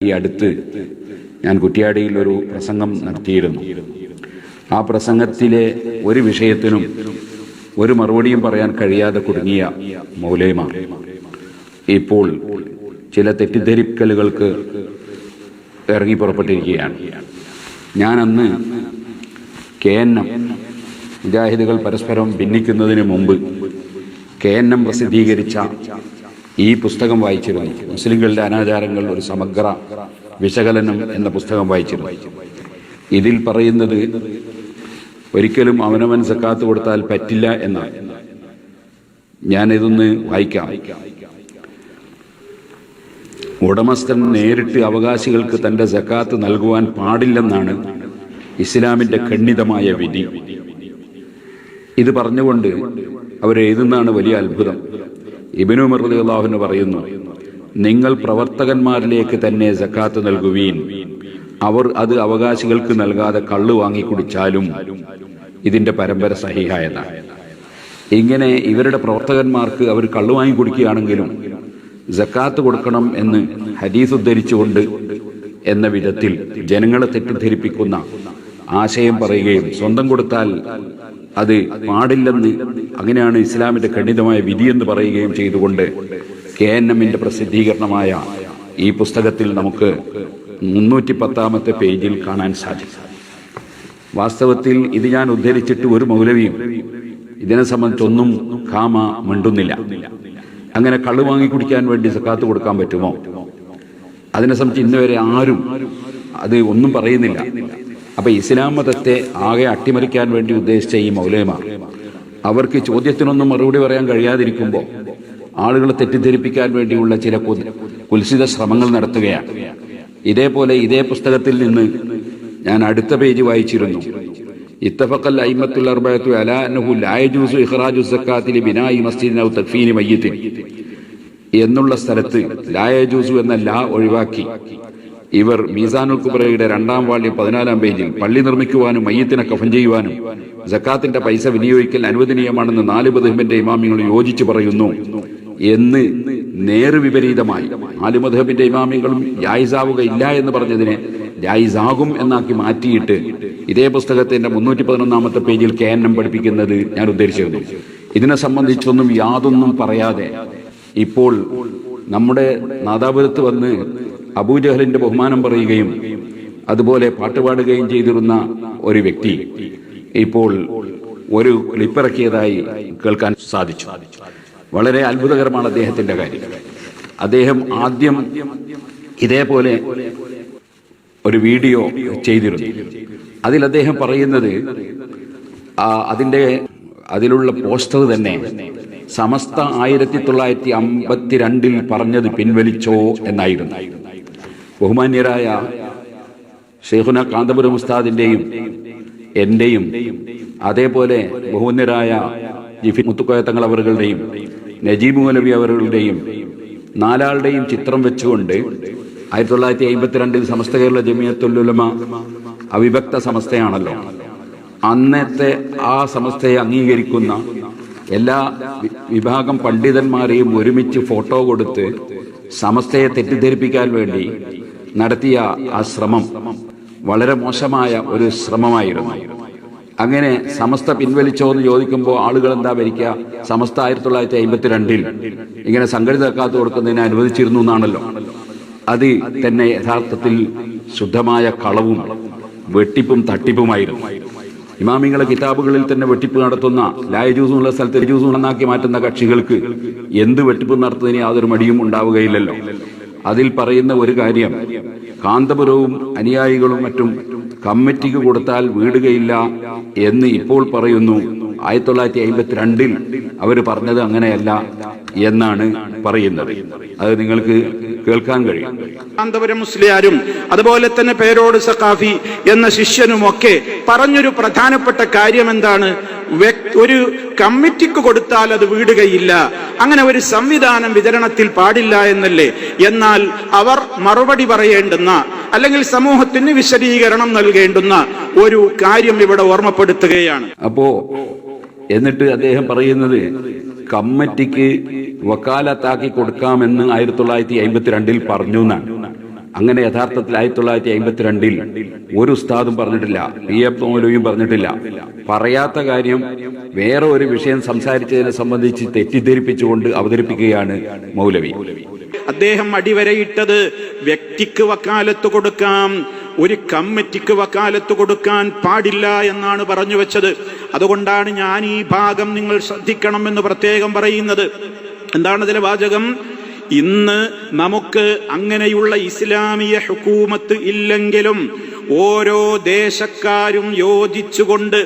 ഈ അടുത്ത് ഞാൻ കുറ്റ്യാടിയിൽ ഒരു പ്രസംഗം നടത്തിയിരുന്നു. ആ പ്രസംഗത്തിലെ ഒരു വിഷയത്തിനും ഒരു മറുപടിയും പറയാൻ കഴിയാതെ കുടുങ്ങിയ മൗലവിമാർ ഇപ്പോൾ ചില തെറ്റിദ്ധരിക്കലുകൾക്ക് ഇറങ്ങി പുറപ്പെട്ടിരിക്കുകയാണ്. ഞാൻ അന്ന് KNM മുജാഹിദുകൾ പരസ്പരം ഭിന്നിക്കുന്നതിന് മുമ്പ് KNM പ്രസിദ്ധീകരിച്ച ഈ പുസ്തകം വായിച്ചിരുന്നു. മുസ്ലിങ്ങളുടെ അനാചാരങ്ങൾ ഒരു സമഗ്ര വിശകലനം എന്ന പുസ്തകം വായിച്ചിരുന്നു. ഇതിൽ പറയുന്നത് ഒരിക്കലും അവനവൻ സക്കാത്ത് കൊടുത്താൽ പറ്റില്ല എന്നാണ്. ഞാനിതൊന്ന് വായിക്കാം. ഉടമസ്ഥൻ നേരിട്ട് അവകാശികൾക്ക് തന്റെ സക്കാത്ത് നൽകുവാൻ പാടില്ലെന്നാണ് ഇസ്ലാമിന്റെ ഖണ്ഡിതമായ വിധി. ഇത് പറഞ്ഞുകൊണ്ട് അവരെഴുതുന്നതാണ് വലിയ അത്ഭുതം. ഇബ്നു ഉമർ റളിയല്ലാഹു അൻഹു പറയുന്നു, നിങ്ങൾ പ്രവർത്തകന്മാരിലേക്ക് തന്നെ സക്കാത്ത് നൽകുവീൻ. അവർ അത് അവകാശികൾക്ക് നൽകാതെ കള്ളു വാങ്ങി കുടിച്ചാലും ഇതിന്റെ പരമ്പര സഹിഹായതാണ്. ഇങ്ങനെ ഇവരുടെ പ്രവർത്തകന്മാർക്ക് അവർ കള്ളു വാങ്ങി കുടിക്കുകയാണെങ്കിലും സക്കാത്ത് കൊടുക്കണം എന്ന് ഹദീസ് ഉദ്ധരിച്ചുകൊണ്ട് എന്ന വിധത്തിൽ ജനങ്ങളെ തെറ്റിദ്ധരിപ്പിക്കുന്ന ആശയം പറയുകയും സ്വന്തം കൊടുത്താൽ അത് പാടില്ലെന്ന്, അങ്ങനെയാണ് ഇസ്ലാമിന്റെ ഖണ്ഡിതമായ വിധിയെന്ന് പറയുകയും ചെയ്തുകൊണ്ട് KNMന്റെ പ്രസിദ്ധീകരണമായ ഈ പുസ്തകത്തിൽ നമുക്ക് 310-ാമത്തെ പേജിൽ കാണാൻ സാധിക്കും. വാസ്തവത്തിൽ ഇത് ഞാൻ ഉദ്ധരിച്ചിട്ട് ഒരു മൗലവിയും ഇതിനെ സംബന്ധിച്ചൊന്നും മിണ്ടുന്നില്ല. അങ്ങനെ കള്ളു വാങ്ങി കുടിക്കാൻ വേണ്ടി സക്കാത്ത് കൊടുക്കാൻ പറ്റുമോ? അതിനെ സംബന്ധിച്ച് ഇന്നുവരെ ആരും അത് ഒന്നും പറയുന്നില്ല. അപ്പൊ ഇസ്ലാം മതത്തെ ആകെ അട്ടിമറിക്കാൻ വേണ്ടി ഉദ്ദേശിച്ച ഈ മൗലവിമാർ അവർക്ക് ചോദ്യത്തിനൊന്നും മറുപടി പറയാൻ കഴിയാതിരിക്കുമ്പോൾ ആളുകളെ തെറ്റിദ്ധരിപ്പിക്കാൻ വേണ്ടിയുള്ള ചില കുൽസിത ശ്രമങ്ങൾ നടത്തുകയാണ്. ഇതേപോലെ ഇതേ പുസ്തകത്തിൽ നിന്ന് ഞാൻ അടുത്ത പേജ് വായിച്ചിരുന്നു. ഇത്തഫഖൽ അയിമ്മത്തുൽ അർബഅത്തു അലാ അന്നഹു ലാ യജൂസു ഇഖ്റാജു സക്കാത്തി ലിബിനാഇ മസ്ജിദിൻ ഔ തക്ഫീനി മയ്യിത്തിൻ എന്നുള്ള സ്ഥലത്ത് ലാ യജൂസു എന്ന ലാ ഒഴിവാക്കി ഇവർ മീസാനുൽ കുബ്രയുടെ 2-ാം വാള്യം 14-ാം പേജിൽ പള്ളി നിർമ്മിക്കുവാനും മയ്യത്തിനെ കഫൻ ചെയ്യുവാനും സക്കാത്തിന്റെ പൈസ വിനിയോഗിക്കൽ അനുവദനീയമാണെന്ന് 4 മദ്ഹബിന്റെ ഇമാമിങ്ങൾ യോജിച്ചു പറയുന്നു എന്ന് നേർവിപരീതമായി 4 മദ്ഹബിന്റെ ഇമാമികളും ജായിസാവുകയില്ല എന്ന് പറഞ്ഞതിനെ ജായിസാകും എന്നാക്കി മാറ്റിയിട്ട് ഇതേ പുസ്തകത്തിന്റെ 311-ാമത്തെ പേജിൽ KNM പഠിപ്പിക്കുന്നത് ഞാൻ ഉദ്ധരിച്ചിരുന്നു. ഇതിനെ സംബന്ധിച്ചൊന്നും യാതൊന്നും പറയാതെ ഇപ്പോൾ നമ്മുടെ നാദാപുരത്ത് വന്ന് അബൂജഹലിന്റെ ബഹുമാനം പറയുകയും അതുപോലെ പാട്ടുപാടുകയും ചെയ്തിരുന്ന ഒരു വ്യക്തി ഇപ്പോൾ ഒരു ക്ലിപ്പിറക്കിയതായി കേൾക്കാൻ സാധിച്ചു. വളരെ അത്ഭുതകരമാണ് അദ്ദേഹത്തിന്റെ കാര്യം. അദ്ദേഹം ആദ്യം ഇതേപോലെ ഒരു വീഡിയോ ചെയ്തിരുന്നു. അതിൽ അദ്ദേഹം പറയുന്നത് അതിലുള്ള പോസ്റ്റർ തന്നെ സമസ്ത 1952 പറഞ്ഞത് പിൻവലിച്ചോ എന്നായിരുന്നു. ബഹുമാന്യരായ ഷെയ്ഖുന കാന്തപുരം ഉസ്താദിന്റെയും എന്റെയും അതേപോലെ ബഹുമാന്യരായ ജിഫി മുത്തുക്കോയ തങ്ങൾ അവരുടെയും നജീബ് മൗലവി അവരുടെയും 4 ആളുടെയും ചിത്രം വെച്ചുകൊണ്ട് 1952 സമസ്ത കേരള ജമിയത്തുൽ ഉലമ അവിഭക്ത സമസ്തയാണല്ലോ. അന്നത്തെ ആ സമസ്തയെ അംഗീകരിക്കുന്ന എല്ലാ വിഭാഗം പണ്ഡിതന്മാരെയും ഒരുമിച്ച് ഫോട്ടോ കൊടുത്ത് സമസ്തയെ തെറ്റിദ്ധരിപ്പിക്കാൻ വേണ്ടി നടത്തിയ ആ ശ്രമം വളരെ മോശമായ ഒരു ശ്രമമായിരുന്നു. അങ്ങനെ സമസ്ത പിൻവലിച്ചോ എന്ന് ചോദിക്കുമ്പോൾ ആളുകൾ എന്താ ഭരിക്കുക? സമസ്ത 1952 ഇങ്ങനെ സംഘടിത സക്കാത്ത് കൊടുക്കുന്നതിന് അനുവദിച്ചിരുന്നു എന്നാണല്ലോ. അത് തന്നെ യഥാർത്ഥത്തിൽ ശുദ്ധമായ കളവും വെട്ടിപ്പും തട്ടിപ്പുമായിരുന്നു. ഇമാമിങ്ങളെ കിതാബുകളിൽ തന്നെ വെട്ടിപ്പ് നടത്തുന്ന ലായജൂസ് ഉള്ള സ്ഥലത്ത് ജൂസ് ഉണ്ടെന്നാക്കി മാറ്റുന്ന കക്ഷികൾക്ക് എന്ത് വെട്ടിപ്പ് നടത്തുന്നതിന് യാതൊരു മടിയും ഉണ്ടാവുകയില്ലല്ലോ. അതിൽ പറയുന്ന ഒരു കാര്യം, കാന്തപുരവും അനുയായികളും മറ്റും കമ്മിറ്റിക്ക് കൊടുത്താൽ വീടുകയില്ല എന്ന് ഇപ്പോൾ പറയുന്നു. 1952 അവർ പറഞ്ഞത് അങ്ങനെയല്ല എന്നാണ് പറയുന്നത്. അത് നിങ്ങൾക്ക് കേൾക്കാൻ കഴിയും. കാന്തപുരം മുസ്ലിയാരും അതുപോലെ തന്നെ പേരോട് സഖാഫി എന്ന ശിഷ്യനുമൊക്കെ പറഞ്ഞൊരു പ്രധാനപ്പെട്ട കാര്യം എന്താണ്? ഒരു കമ്മിറ്റിക്ക് കൊടുത്താൽ അത് വീടുകയില്ല, അങ്ങനെ ഒരു സംവിധാനം വിതരണത്തിൽ പാടില്ല എന്നല്ലേ. എന്നാൽ അവർ മറുപടി പറയേണ്ടുന്ന അല്ലെങ്കിൽ സമൂഹത്തിന് വിശദീകരണം നൽകേണ്ടുന്ന ഒരു കാര്യം ഇവിടെ ഓർമ്മപ്പെടുത്തുകയാണ്. അപ്പോ എന്നിട്ട് അദ്ദേഹം പറയുന്നത് കമ്മിറ്റിക്ക് വക്കാലത്താക്കി കൊടുക്കാമെന്ന് 1952 പറഞ്ഞു എന്നാണ്. അങ്ങനെ യഥാർത്ഥത്തിൽ 1952 ഒരു ഉസ്താദും പറഞ്ഞിട്ടില്ല, PF മൗലവിയും പറഞ്ഞിട്ടില്ല. പറയാത്ത കാര്യം വേറെ ഒരു വിഷയം സംസാരിച്ചതിനെ സംബന്ധിച്ച് തെറ്റിദ്ധരിപ്പിച്ചുകൊണ്ട് അവതരിപ്പിക്കുകയാണ് മൗലവി. അദ്ദേഹം അടിവരയിട്ടത് വ്യക്തിക്ക് വക്കാലത്ത് കൊടുക്കാം, ഒരു കമ്മിറ്റിക്ക് വക്കാലത്ത് കൊടുക്കാൻ പാടില്ല എന്നാണ് പറഞ്ഞു വെച്ചത്. അതുകൊണ്ടാണ് ഞാൻ ഈ ഭാഗം നിങ്ങൾ ശ്രദ്ധിക്കണം എന്ന് പ്രത്യേകം പറയുന്നത്. എന്താണ് അതിലെ വാചകം? ഇന്ന് നമുക്ക് അങ്ങനെയുള്ള ഇസ്ലാമിയ ഹുകൂമത്ത് ഇല്ലെങ്കിലും ഓരോ ദേശക്കാരും യോജിച്ചുകൊണ്ട്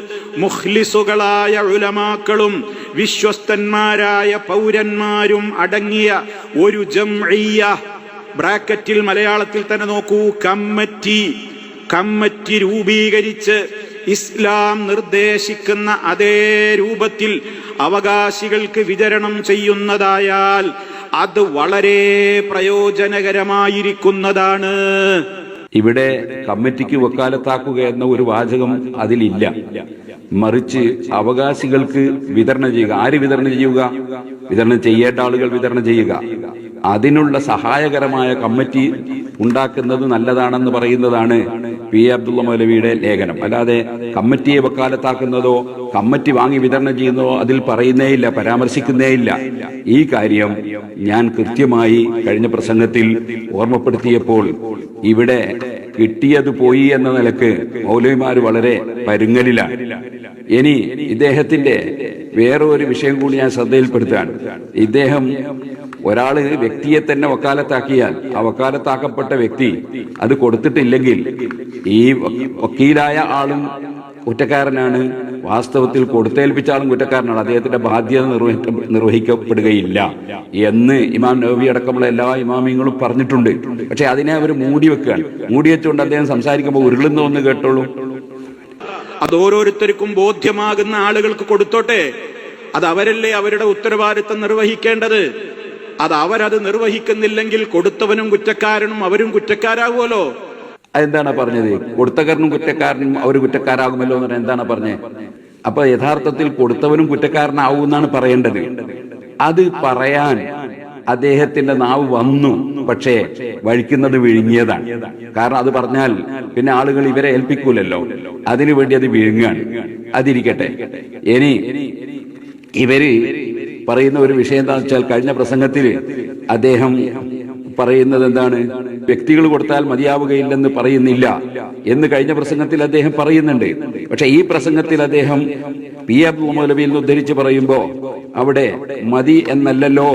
മുഖ്ലിസുകളായ ഉലമാക്കളും വിശ്വസ്തന്മാരായ പൗരന്മാരും അടങ്ങിയ ഒരു ജംഇയ്യ, ബ്രാക്കറ്റിൽ മലയാളത്തിൽ തന്നെ നോക്കൂ, കമ്മിറ്റി രൂപീകരിച്ച് ഇസ്ലാം നിർദ്ദേശിക്കുന്ന അതേ രൂപത്തിൽ അവകാശികൾക്ക് വിതരണം ചെയ്യുന്നതായാൽ അത് വളരെ പ്രയോജനകരമായിരിക്കുന്നതാണ്. ഇവിടെ കമ്മിറ്റിക്ക് വക്കാലത്താക്കുക എന്ന ഒരു വാചകം അതിലില്ല. മറിച്ച് അവകാശികൾക്ക് വിതരണം ചെയ്യുക. ആര് വിതരണം ചെയ്യുക? വിതരണം ചെയ്യേണ്ട ആളുകൾ വിതരണം ചെയ്യുക. അതിനുള്ള സഹായകരമായ കമ്മിറ്റി ഉണ്ടാക്കുന്നത് നല്ലതാണെന്ന് പറയുന്നതാണ് പി അബ്ദുള്ള മൗലവിയുടെ ലേഖനം. അല്ലാതെ കമ്മിറ്റിയെ വക്കാലത്താക്കുന്നതോ കമ്മിറ്റി വാങ്ങി വിതരണം ചെയ്യുന്നതോ അതിൽ പറയുന്നേയില്ല, പരാമർശിക്കുന്നേയില്ല. ഈ കാര്യം ഞാൻ കൃത്യമായി കഴിഞ്ഞ പ്രസംഗത്തിൽ ഓർമ്മപ്പെടുത്തിയപ്പോൾ ഇവിടെ കിട്ടിയത് പോയി എന്ന നിലക്ക് മൗലവിമാർ വളരെ പരുങ്ങലിലാണ്. ഇനി ഇദ്ദേഹത്തിന്റെ വേറെ ഒരു വിഷയം കൂടി ഞാൻ ശ്രദ്ധയിൽപ്പെടുത്താൻ. ഇദ്ദേഹം ഒരാള് വ്യക്തിയെ തന്നെ വക്കാലത്താക്കിയാൽ ആ വക്കാലത്താക്കപ്പെട്ട വ്യക്തി അത് കൊടുത്തിട്ടില്ലെങ്കിൽ ഈ വക്കീലായ ആളും കുറ്റക്കാരനാണ്, വാസ്തവത്തിൽ കൊടുത്തേൽപ്പിച്ച ആളും കുറ്റക്കാരനാണ്, അദ്ദേഹത്തിന്റെ ബാധ്യത നിർവഹിക്കപ്പെടുകയില്ല എന്ന് ഇമാം നവവി അടക്കമുള്ള എല്ലാ ഇമാമിങ്ങളും പറഞ്ഞിട്ടുണ്ട്. പക്ഷെ അതിനെ അവർ മൂടി വെക്കുകയാണ്. മൂടി വെച്ചുകൊണ്ട് അദ്ദേഹം സംസാരിക്കുമ്പോൾ ഉരുളുന്നൊന്ന് കേട്ടോളൂ. അത് ഓരോരുത്തർക്കും ബോധ്യമാകുന്ന ആളുകൾക്ക് കൊടുത്തോട്ടെ. അത് അവരല്ലേ അവരുടെ ഉത്തരവാദിത്തം നിർവഹിക്കേണ്ടത്. അത് അവരത് നിർവഹിക്കുന്നില്ലെങ്കിൽ കൊടുത്തവനും കുറ്റക്കാരനും അവരും കുറ്റക്കാരാകുമല്ലോ. അതെന്താണ് പറഞ്ഞത്? കൊടുത്തക്കാരനും കുറ്റക്കാരനും അവർ കുറ്റക്കാരാകുമല്ലോ എന്ന് പറഞ്ഞാൽ എന്താണ് പറഞ്ഞത്? അപ്പൊ യഥാർത്ഥത്തിൽ കൊടുത്തവനും കുറ്റക്കാരനാവും എന്നാണ് പറയേണ്ടത്. അത് പറയാൻ അദ്ദേഹത്തിന്റെ നാവ് വന്നു, പക്ഷേ വഴിക്കുന്നത് വിഴുങ്ങിയതാണ്. കാരണം അത് പറഞ്ഞാൽ പിന്നെ ആളുകൾ ഇവരെ ഏൽപ്പിക്കൂലല്ലോ, അതിനുവേണ്ടി അത് വിഴുങ്ങാണ്. അതിരിക്കട്ടെ. ഇനി ഇവര് പറയുന്ന ഒരു വിഷയം എന്താണെന്ന് വെച്ചാൽ, കഴിഞ്ഞ പ്രസംഗത്തിൽ അദ്ദേഹം പറയുന്നത് എന്താണ്? വ്യക്തികൾ കൊടുത്താൽ മതിയാവുകയില്ലെന്ന് പറയുന്നില്ല എന്ന് കഴിഞ്ഞ പ്രസംഗത്തിൽ അദ്ദേഹം പറയുന്നുണ്ട്. പക്ഷെ ഈ പ്രസംഗത്തിൽ അദ്ദേഹം പി അബ്ദുൽ മൗലവിയിൽ നിന്ന് ഉദ്ധരിച്ച് പറയുമ്പോ അവിടെ മതി എന്നല്ലല്ലോ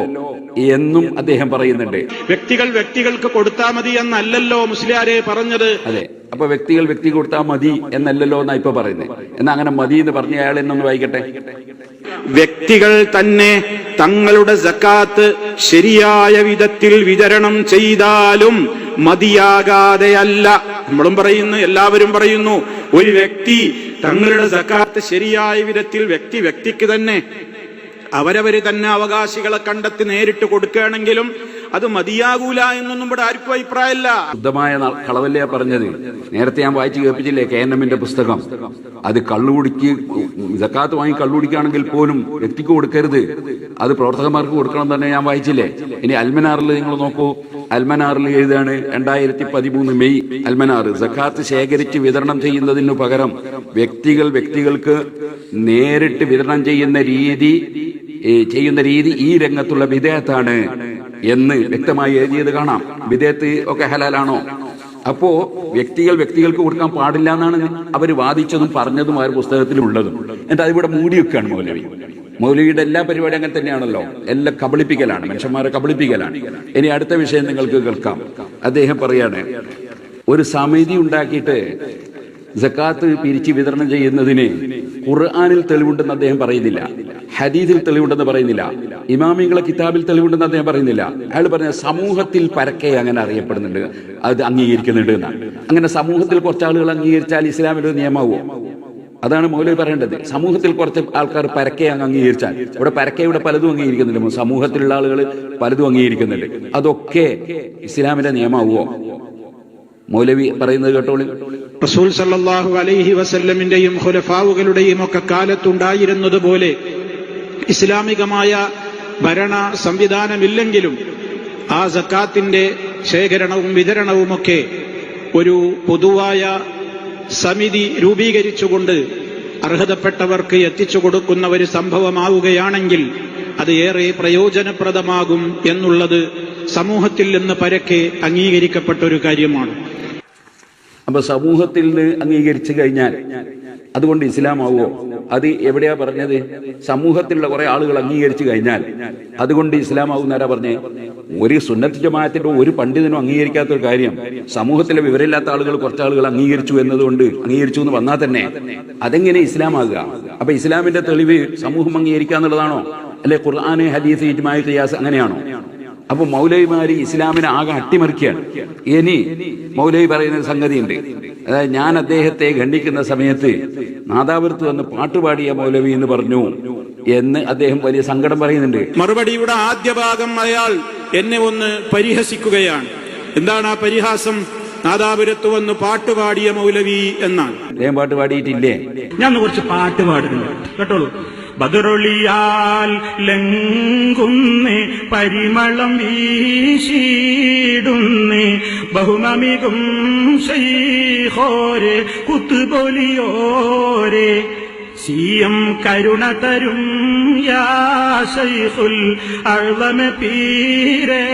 എന്നും അദ്ദേഹം പറയുന്നുണ്ട്. വ്യക്തികൾക്ക് കൊടുത്താൽ മതി എന്നല്ലല്ലോ മുസ്ലിയാരെ പറഞ്ഞത്. അതെ, അപ്പൊ വ്യക്തിക്ക് കൊടുത്താൽ മതി എന്നല്ലല്ലോ എന്നാ ഇപ്പൊ പറയുന്നത്. എന്നാ അങ്ങനെ മതി എന്ന് പറഞ്ഞ അയാൾ എന്നൊന്ന് വായിക്കട്ടെ. വ്യക്തികൾ തന്നെ തങ്ങളുടെ സക്കാത്ത് ശരിയായ വിധത്തിൽ വിതരണം ചെയ്താലും മതിയാകാതെയല്ല. നമ്മളും പറയുന്നു, എല്ലാവരും പറയുന്നു, ഒരു വ്യക്തി തങ്ങളുടെ സക്കാത്ത് ശരിയായ വിധത്തിൽ വ്യക്തിക്ക് തന്നെ അവരവര് തന്നെ അവകാശികളെ കണ്ടെത്തി നേരിട്ട് കൊടുക്കുകയാണെങ്കിലും അത് മതിയാകൂല എന്നൊന്നും ഇവിടെ ആർക്കും അഭിപ്രായമല്ല. ശുദ്ധമായ കളവല്ലേ പറഞ്ഞത്. നേരത്തെ ഞാൻ വായിച്ചു കേൾപ്പിച്ചില്ലേ KNMന്റെ പുസ്തകം. അത് സക്കാത്ത് വാങ്ങി കള്ളുകുടിക്കുകയാണെങ്കിൽ പോലും വ്യക്തിക്ക് കൊടുക്കരുത്, അത് പ്രവർത്തകന്മാർക്ക് കൊടുക്കണം തന്നെ ഞാൻ വായിച്ചില്ലേ. ഇനി അൽമനാറിൽ നിങ്ങൾ നോക്കൂ. അൽമനാറിൽ എഴുതാണ് 2013 മെയ് അൽമനാർ, സക്കാത്ത് ശേഖരിച്ച് വിതരണം ചെയ്യുന്നതിനു പകരം വ്യക്തികൾക്ക് നേരിട്ട് വിതരണം ചെയ്യുന്ന രീതി ഈ രംഗത്തുള്ള വിദേഹത്താണ് എന്ന് വ്യക്തമായി എഴുതിയത് കാണാം. വിദേഹത്ത് ഒക്കെ ഹലാലാണോ? അപ്പോ വ്യക്തികൾക്ക് കൊടുക്കാൻ പാടില്ല എന്നാണ് അവർ വാദിച്ചതും പറഞ്ഞതും ആ പുസ്തകത്തിലുള്ളതും. എന്നിട്ട് അതിവിടെ മൂടി വെക്കുകയാണ് മൗലവിയുടെ എല്ലാ പരിപാടി അങ്ങനെ തന്നെയാണല്ലോ. എല്ലാം കബളിപ്പിക്കലാണ്, മനുഷ്യന്മാരെ കബളിപ്പിക്കലാണ്. ഇനി അടുത്ത വിഷയം നിങ്ങൾക്ക് കേൾക്കാം. അദ്ദേഹം പറയാണ്, ഒരു സമിതി ഉണ്ടാക്കിയിട്ട് സക്കാത്ത് പിരിച്ച് വിതരണം ചെയ്യുന്നതിന് ഖുർആനിൽ തെളിവുണ്ടെന്ന് അദ്ദേഹം പറയുന്നില്ല, ഹദീസിൽ തെളിവുണ്ടെന്ന് പറയുന്നില്ല, ഇമാമികളെ കിതാബിൽ തെളിവുണ്ടെന്ന് അദ്ദേഹം പറയുന്നില്ല. അയാൾ പറഞ്ഞ സമൂഹത്തിൽ പരക്കെ അങ്ങനെ അറിയപ്പെടുന്നുണ്ട്, അത് അംഗീകരിക്കുന്നുണ്ട് എന്നാണ്. അങ്ങനെ സമൂഹത്തിൽ കുറച്ച് ആളുകൾ അംഗീകരിച്ചാൽ ഇസ്ലാമിലൊരു നിയമമാവോ? അതാണ് മൗലവി പറയേണ്ടത്. സമൂഹത്തിൽ കുറച്ച് ആൾക്കാർ പരക്കെ അംഗീകരിച്ചാൽ, ഇവിടെ പരക്കെ ഇവിടെ പലതും അംഗീകരിക്കുന്നുണ്ട്, സമൂഹത്തിലുള്ള ആളുകൾ പലതും അംഗീകരിക്കുന്നുണ്ട്, അതൊക്കെ ഇസ്ലാമിന്റെ നിയമമാവോ? മൗലവി പറയുന്നത് കേട്ടോളൂ. റസൂൽ സല്ലല്ലാഹു അലൈഹി വസല്ലമിന്റെയും ഖുലഫാവുകളുടെയും ഒക്കെ കാലത്തുണ്ടായിരുന്നത് പോലെ ഇസ്ലാമികമായ ഭരണ സംവിധാനമില്ലെങ്കിലും ആ സക്കാത്തിന്റെ ശേഖരണവും വിതരണവുമൊക്കെ ഒരു പൊതുവായ സമിതി രൂപീകരിച്ചുകൊണ്ട് അർഹതപ്പെട്ടവർക്ക് എത്തിച്ചു കൊടുക്കുന്ന ഒരു സംഭവമാവുകയാണെങ്കിൽ അത് ഏറെ പ്രയോജനപ്രദമാകും എന്നുള്ളത് സമൂഹത്തിൽ നിന്ന് പരക്കെ അംഗീകരിക്കപ്പെട്ട ഒരു കാര്യമാണ്. അപ്പൊ സമൂഹത്തിൽ നിന്ന് അംഗീകരിച്ചു കഴിഞ്ഞാൽ അതുകൊണ്ട് ഇസ്ലാമാവോ? അത് എവിടെയാ പറഞ്ഞത്? സമൂഹത്തിലുള്ള കുറെ ആളുകൾ അംഗീകരിച്ചു കഴിഞ്ഞാൽ അതുകൊണ്ട് ഇസ്ലാമാവുന്നാരാ പറഞ്ഞേ? ഒരു സുന്നത്ത് ജമാഅത്തിന്റെ ഒരു പണ്ഡിതനും അംഗീകരിക്കാത്ത ഒരു കാര്യം സമൂഹത്തിലെ വിവരമില്ലാത്ത ആളുകൾ കുറച്ച് ആളുകൾ അംഗീകരിച്ചു എന്നതുകൊണ്ട് അംഗീകരിച്ചു എന്ന് വന്നാൽ തന്നെ അതെങ്ങനെ ഇസ്ലാമാകുക? അപ്പൊ ഇസ്ലാമിന്റെ തെളിവ് സമൂഹം അംഗീകരിക്കുക എന്നുള്ളതാണോ? അല്ലെ ഖുർആന്, ഹദീസ്, ഇജ്മാ, ഖിയാസ് അങ്ങനെയാണോ? അപ്പൊ മൗലവിമാര് ഇസ്ലാമിനെ ആകെ അട്ടിമറിക്കുകയാണ്. ഇനി മൗലവി പറയുന്ന സംഗതിയുണ്ട്, അതായത് ഞാൻ അദ്ദേഹത്തെ ഖണ്ഡിക്കുന്ന സമയത്ത് നാദാപുരത്ത് വന്ന് പാട്ടുപാടിയ മൗലവി എന്ന് പറഞ്ഞു എന്ന് അദ്ദേഹം വലിയ സങ്കടം പറയുന്നുണ്ട്. മറുപടിയുടെ ആദ്യ ഭാഗം അയാൾ എന്നെ ഒന്ന് പരിഹസിക്കുകയാണ്. എന്താണ് ആ പരിഹാസം? നാദാപുരത്ത് വന്ന് പാട്ടുപാടിയ മൗലവി എന്നാണ്. അദ്ദേഹം പാട്ട് പാടിയിട്ടില്ലേ? ഞാൻ കുറച്ച് പാട്ട് പാടുന്നുണ്ട്, കേട്ടോളൂ. ബദറൊളിയാൽ ലംഘുന്നേ പരിമളം വീശിടുന്നേ ബഹുമമികും ശൈഖോരെ കുത്തുബൊലിയോരെ സിയം കരുണ തരും യാ ശൈഖുൽ അഅ്ലമ പീരേ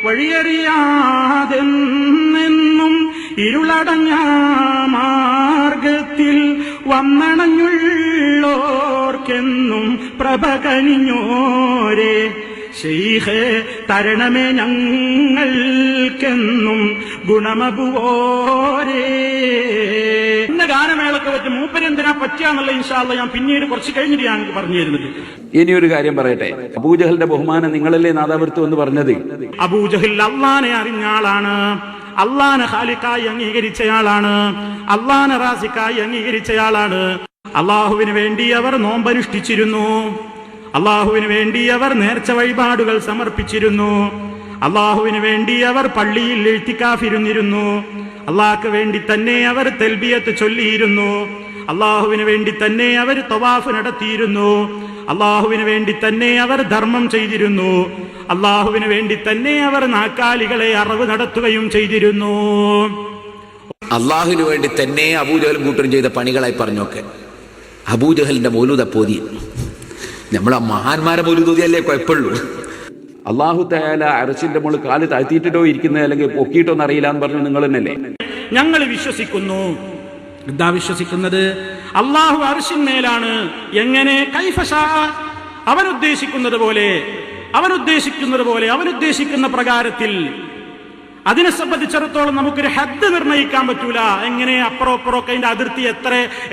വഴിയറിയാതെന്നും ഇരുളടഞ്ഞ മാർഗത്തിൽ വന്നണഞ്ഞുള്ളോർക്കെന്നും പ്രഭ കനിഞ്ഞോരെ ശൈഖേ തരണമേ ഞങ്ങൾക്കെന്നും ഗുണമബുവോരേ. ഇന്ന ഗാനമേളൊക്കെ വെച്ച് മൂപ്പരെന്തിനാ പറ്റിയാന്നുള്ള ഇൻഷാ അല്ലാഹ് ഞാൻ പിന്നീട് കുറച്ച് കഴിഞ്ഞിട്ട് ഞാൻ പറഞ്ഞു തരുന്നത്. ഇനിയൊരു കാര്യം പറയട്ടെ. അബൂജഹലിന്റെ ബഹുമാനം നിങ്ങളല്ലേ നാദാപുരത്ത് എന്ന് പറഞ്ഞത്? അബൂജഹൽ അള്ളാനെ അറിഞ്ഞ ആളാണ്, അള്ളാനെ ഖാലിഖായി അംഗീകരിച്ചയാളാണ്, അള്ളാനെ റാസിഖായി അംഗീകരിച്ചയാളാണ്. അള്ളാഹുവിന് വേണ്ടി അവർ നോമ്പനുഷ്ഠിച്ചിരുന്നു, അള്ളാഹുവിന് വേണ്ടി അവർ നേർച്ച വഴിപാടുകൾ സമർപ്പിച്ചിരുന്നു, അള്ളാഹുവിന് വേണ്ടി അവർ പള്ളിയിൽ ഇഴ്തികാഫിരുന്നിരുന്നു, അള്ളാഹ്ക്ക് വേണ്ടി തന്നെ അവർ തൽബിയത്ത് ചൊല്ലിയിരുന്നു, അള്ളാഹുവിന് വേണ്ടി തന്നെ അവർ തവാഫ് നടത്തിയിരുന്നു, അള്ളാഹുവിന് വേണ്ടി തന്നെ അവർ ധർമ്മം ചെയ്തിരുന്നു, അള്ളാഹുവിന് വേണ്ടി തന്നെ അവർ നാക്കാലികളെ അറവ് നടത്തുകയും ചെയ്തിരുന്നു. അള്ളാഹുവിന് വേണ്ടി തന്നെ അബൂജഹലും കൂട്ടരും ചെയ്ത പണികളായി പറഞ്ഞൊക്കെ അബൂജഹലിന്റെ മൗലൂദ പോതി. നമ്മളെ മഹാന്മാരെ മൗലൂദിയല്ലേ കുഴപ്പമുള്ളൂ. അള്ളാഹു തആല അർശിന്റെ മുകളിൽ കാല് താഴ്ത്തിയിട്ടോ ഇരിക്കുന്നത് അല്ലെങ്കിൽ പൊക്കിയിട്ടോ എന്നറിയില്ല എന്ന് പറഞ്ഞു നിങ്ങൾ തന്നെയല്ലേ? ഞങ്ങൾ വിശ്വസിക്കുന്നു. എന്താ വിശ്വസിക്കുന്നത്? അള്ളാഹു അർശിന്മേലാണ്. എങ്ങനെ? കൈഫശാ, അവനുദ്ദേശിക്കുന്നത് പോലെ, അവനുദ്ദേശിക്കുന്ന പ്രകാരത്തിൽ. അതിനെ സംബന്ധിച്ചിടത്തോളം നമുക്കൊരു ഹദ്ദ് നിർണ്ണയിക്കാൻ പറ്റൂല. എങ്ങനെ അപ്പുറമൊക്കെ അതിന്റെ അതിർത്തി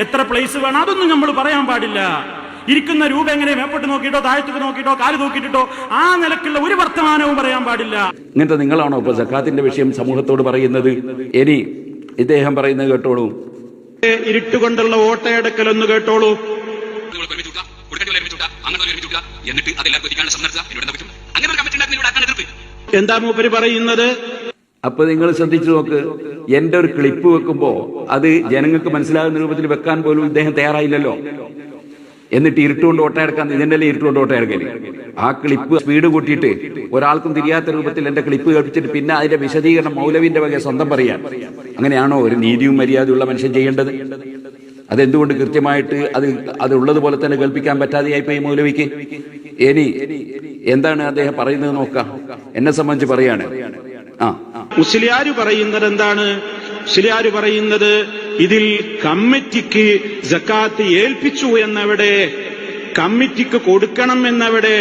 എത്ര പ്ലേസ് വേണം അതൊന്നും നമ്മൾ പറയാൻ പാടില്ല. ഇരിക്കുന്ന രൂപ എങ്ങനെ മേപ്പോട്ട് നോക്കിയിട്ടോ താഴത്തേക്ക് നോക്കിയിട്ടോ കാല് നോക്കിയിട്ടോ ആ നിലക്കുള്ള ഒരു വർത്തമാനവും പറയാൻ പാടില്ല. ഇങ്ങനത്തെ നിങ്ങളാണോ ഇപ്പൊ സക്കാത്തിന്റെ വിഷയം സമൂഹത്തോട് പറയുന്നത്? ഇനി ഇദ്ദേഹം പറയുന്നത് കേട്ടോളൂ. ഇരുട്ടുകൊണ്ടുള്ള ഓട്ടയടക്കലൊന്ന് കേട്ടോളൂ. എന്താ മൂപ്പര് പറയുന്നത്? അപ്പൊ നിങ്ങൾ ശ്രദ്ധിച്ചു നോക്ക്. എന്റെ ഒരു ക്ലിപ്പ് വെക്കുമ്പോ അത് ജനങ്ങൾക്ക് മനസ്സിലാകുന്ന രൂപത്തിൽ വെക്കാൻ പോലും ഇദ്ദേഹം തയ്യാറായില്ലല്ലോ. എന്നിട്ട് ഇരുട്ടുകൊണ്ട് ഓട്ടയെടുക്കാൻ, ഇതിന്റെ ഇരുട്ടുകൊണ്ട് ഓട്ടയെടുക്കല്. ആ ക്ലിപ്പ് സ്പീഡ് കൂട്ടിയിട്ട് ഒരാൾക്കും തിരിയാത്ത രൂപത്തിൽ എന്റെ ക്ലിപ്പ് കേൾപ്പിച്ചിട്ട് പിന്നെ അതിന്റെ വിശദീകരണം മൗലവിന്റെ വകെ സ്വന്തം പറയാൻ, അങ്ങനെയാണോ ഒരു നീതിയും മര്യാദയുള്ള മനുഷ്യൻ ചെയ്യേണ്ടത്? അതെന്തുകൊണ്ട് കൃത്യമായിട്ട് അത് ഉള്ളതുപോലെ തന്നെ കേൾപ്പിക്കാൻ പറ്റാതെയായിപ്പോയി മൗലവിക്ക്? ഇനി എന്താണ് അദ്ദേഹം പറയുന്നത് നോക്കാം. എന്നെ സംബന്ധിച്ച് പറയാണ്. മുസ്ലിയാര് പറയുന്നത് എന്താണ്? മുസ്ലിയാര് പറയുന്നത് ഇതിൽ കമ്മിറ്റിക്ക് സക്കാത്ത് ഏൽപ്പിച്ചു എന്നവിടെ, കമ്മിറ്റിക്ക് കൊടുക്കണം എന്നവിടെ,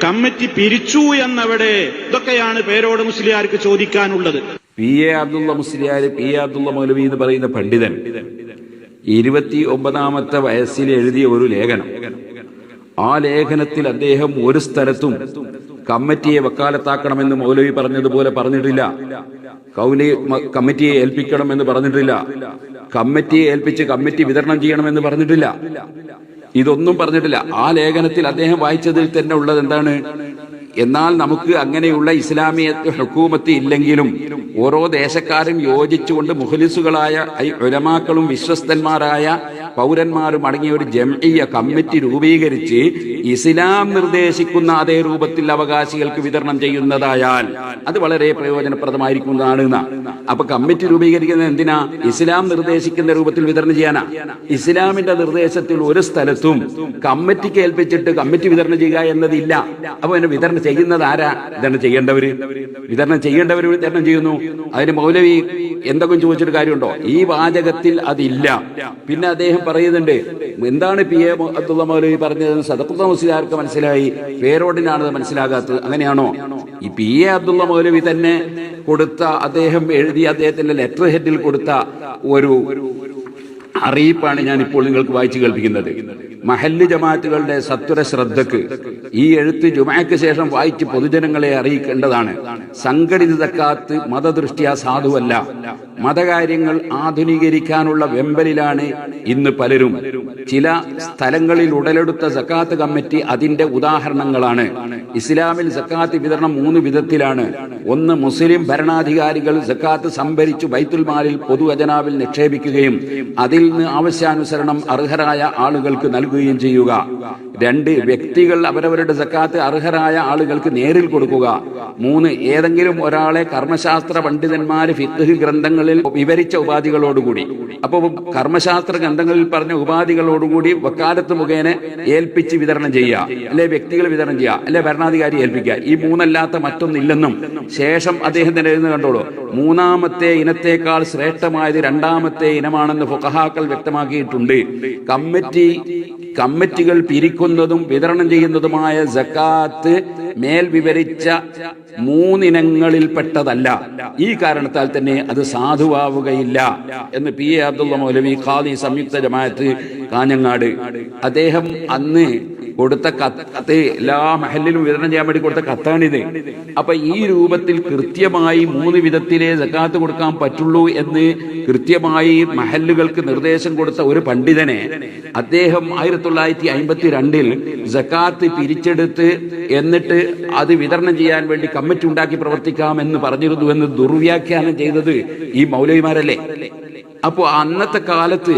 കമ്മിറ്റി പിരിച്ചു എന്നവിടെ, ഇതൊക്കെയാണ് പേരോട് മുസ്ലിയാർക്ക് ചോദിക്കാനുള്ളത്. P A Abdulla Musliyar, P A Abdulla മൗലവി എന്ന് പറയുന്ന പണ്ഡിതൻ 29ാമത്തെ വയസ്സിൽ എഴുതിയ ഒരു ലേഖനം. ആ ലേഖനത്തിൽ അദ്ദേഹം ഒരു സ്ഥലത്തും കമ്മിറ്റിയെ വക്കാലത്താക്കണമെന്ന് മൗലവി പറഞ്ഞതുപോലെ പറഞ്ഞിട്ടില്ല. കമ്മിറ്റിയെ ഏൽപ്പിക്കണമെന്ന് പറഞ്ഞിട്ടില്ല. കമ്മിറ്റിയെ ഏൽപ്പിച്ച് കമ്മിറ്റി വിതരണം ചെയ്യണമെന്ന് പറഞ്ഞിട്ടില്ല. ഇതൊന്നും പറഞ്ഞിട്ടില്ല. ആ ലേഖനത്തിൽ അദ്ദേഹം വായിച്ചതിൽ തന്നെ ഉള്ളത് എന്താണ്? എന്നാൽ നമുക്ക് അങ്ങനെയുള്ള ഇസ്ലാമിയത്ത് ഹുക്കൂമത്ത് ഇല്ലെങ്കിലും ഓരോ ദേശക്കാരും യോജിച്ചുകൊണ്ട് മുഖ്ലിസുകളായ ഉലമാക്കളും വിശ്വസ്തന്മാരായ പൗരന്മാരും അടങ്ങിയ ഒരു ജംഇയ്യ കമ്മിറ്റി രൂപീകരിച്ച് ഇസ്ലാം നിർദ്ദേശിക്കുന്ന അതേ രൂപത്തിൽ അവകാശികൾക്ക് വിതരണം ചെയ്യുന്നതായാൽ അത് വളരെ പ്രയോജനപ്രദമായിരിക്കുന്നതാണ്. അപ്പൊ കമ്മിറ്റി രൂപീകരിക്കുന്നത് എന്തിനാ? ഇസ്ലാം നിർദ്ദേശിക്കുന്ന രൂപത്തിൽ വിതരണം ചെയ്യാനാ. ഇസ്ലാമിന്റെ നിർദ്ദേശത്തിൽ ഒരു സ്ഥലത്തും കമ്മിറ്റിക്ക് ഏൽപ്പിച്ചിട്ട് കമ്മിറ്റി വിതരണം ചെയ്യുക എന്നതില്ല. അപ്പൊ എന്നെ വിതരണം ചെയ്യുന്നത് ആരാ? വിതരണം ചെയ്യേണ്ടവര് വിതരണം ചെയ്യുന്നു. അതിന് മൗലവി എന്തൊക്കെ ചോദിച്ചിട്ട് കാര്യമുണ്ടോ? ഈ വാചകത്തിൽ അതില്ല. പിന്നെ അദ്ദേഹം പറയുന്നുണ്ട്, എന്താണ് പി എ അബ്ദുള്ള മൗലവി പറഞ്ഞത്? സദഖത്തുൽ മുസ്ലിയാർക്ക് മനസ്സിലായി, പേരോടിനാണത് മനസ്സിലാകാത്തത്. അങ്ങനെയാണോ? ഈ പി എ അബ്ദുള്ള മൗലവി തന്നെ കൊടുത്ത, അദ്ദേഹം എഴുതി അദ്ദേഹത്തിന്റെ ലെറ്റർ ഹെഡിൽ കൊടുത്ത ഒരു അറിയിപ്പാണ് ഞാൻ ഇപ്പോൾ നിങ്ങൾക്ക് വായിച്ചു കേൾപ്പിക്കുന്നത്. മഹല്ല് ജമാഅത്തുകളുടെ സത്വര ശ്രദ്ധക്ക് ഈ എഴുത്ത് ജുമഅക്ക് ശേഷം വായിച്ച് പൊതുജനങ്ങളെ അറിയിക്കേണ്ടതാണ്. സംഘടിത സക്കാത്ത് മതദൃഷ്ട്യാ സാധുവല്ല. മതകാര്യങ്ങൾ ആധുനീകരിക്കാനുള്ള വെമ്പലിലാണ് ഇന്ന് പലരും. ചില സ്ഥലങ്ങളിൽ ഉടലെടുത്ത സക്കാത്ത് കമ്മിറ്റി അതിന്റെ ഉദാഹരണങ്ങളാണ്. ഇസ്ലാമിൽ സക്കാത്ത് വിതരണം 3 വിധത്തിലാണ്. ഒന്ന്, മുസ്ലിം ഭരണാധികാരികൾ സക്കാത്ത് സംഭരിച്ചു ബൈത്തുൽ മാലിൽ പൊതുഖജനാവിൽ നിക്ഷേപിക്കുകയും അതിൽ നിന്ന് ആവശ്യാനുസരണം അർഹരായ ആളുകൾക്ക് നൽകുകയും ചെയ്യുക. 2, വ്യക്തികൾ അവരവരുടെ സക്കാത്ത് അർഹരായ ആളുകൾക്ക് നേരിൽ കൊടുക്കുക. 3, ഏതെങ്കിലും ഒരാളെ കർമ്മശാസ്ത്ര പണ്ഡിതന്മാര് ഫിഖ്ഹ് ഗ്രന്ഥങ്ങളിൽ വിവരിച്ച ഉപാധികളോടുകൂടി, അപ്പൊ കർമ്മശാസ്ത്ര ഗ്രന്ഥങ്ങളിൽ പറഞ്ഞ ഉപാധികളോടുകൂടി വക്കാലത്ത് മുഖേന ഏൽപ്പിച്ച് വിതരണം ചെയ്യുക, അല്ലെ വ്യക്തികൾ വിതരണം ചെയ്യുക, അല്ലെ ഭരണാധികാരി ഏൽപ്പിക്കുക. ഈ 3 അല്ലാത്ത മറ്റൊന്നില്ലെന്നും ശേഷം അദ്ദേഹത്തിന്റെ എഴുതുന്ന കണ്ടോളൂ, 3ാമത്തെ ഇനത്തേക്കാൾ ശ്രേഷ്ഠമായത് 2ാമത്തെ ഇനമാണെന്ന് ഫുഖഹാക്കൾ വ്യക്തമാക്കിയിട്ടുണ്ട്. കമ്മിറ്റികൾ പിരിക്കുന്നതും വിതരണം ചെയ്യുന്നതുമായ സക്കാത്ത് മേൽ വിവരിച്ച 3 ഇനങ്ങളിൽപ്പെട്ടതല്ല. ഈ കാരണത്താൽ തന്നെ അത് സാധുവാവുകയില്ല എന്ന് പി എ അബ്ദുള്ള മൗലവി ഖാദി സംയുക്ത ജമാഅത്ത് കാഞ്ഞങ്ങാട് അദ്ദേഹം അന്ന് കൊടുത്ത കത്ത്, എല്ലാ മഹല്ലിലും വിതരണം ചെയ്യാൻ വേണ്ടി കൊടുത്ത കത്താണിത്. അപ്പൊ ഈ രൂപത്തിൽ കൃത്യമായി 3 വിധത്തിലേ സക്കാത്ത് കൊടുക്കാൻ പറ്റുള്ളൂ എന്ന് കൃത്യമായി മഹല്ലുകൾക്ക് നിർദ്ദേശം കൊടുത്ത ഒരു പണ്ഡിതനെ അദ്ദേഹം 1952 സക്കാത്ത് പിരിച്ചെടുത്ത് എന്നിട്ട് അത് വിതരണം ചെയ്യാൻ വേണ്ടി കമ്മിറ്റി ഉണ്ടാക്കി പ്രവർത്തിക്കാമെന്ന് പറഞ്ഞിരുന്നു എന്ന് ദുർവ്യാഖ്യാനം ചെയ്തത് ഈ മൗലവിമാരല്ലേ? അപ്പോ അന്നത്തെ കാലത്ത്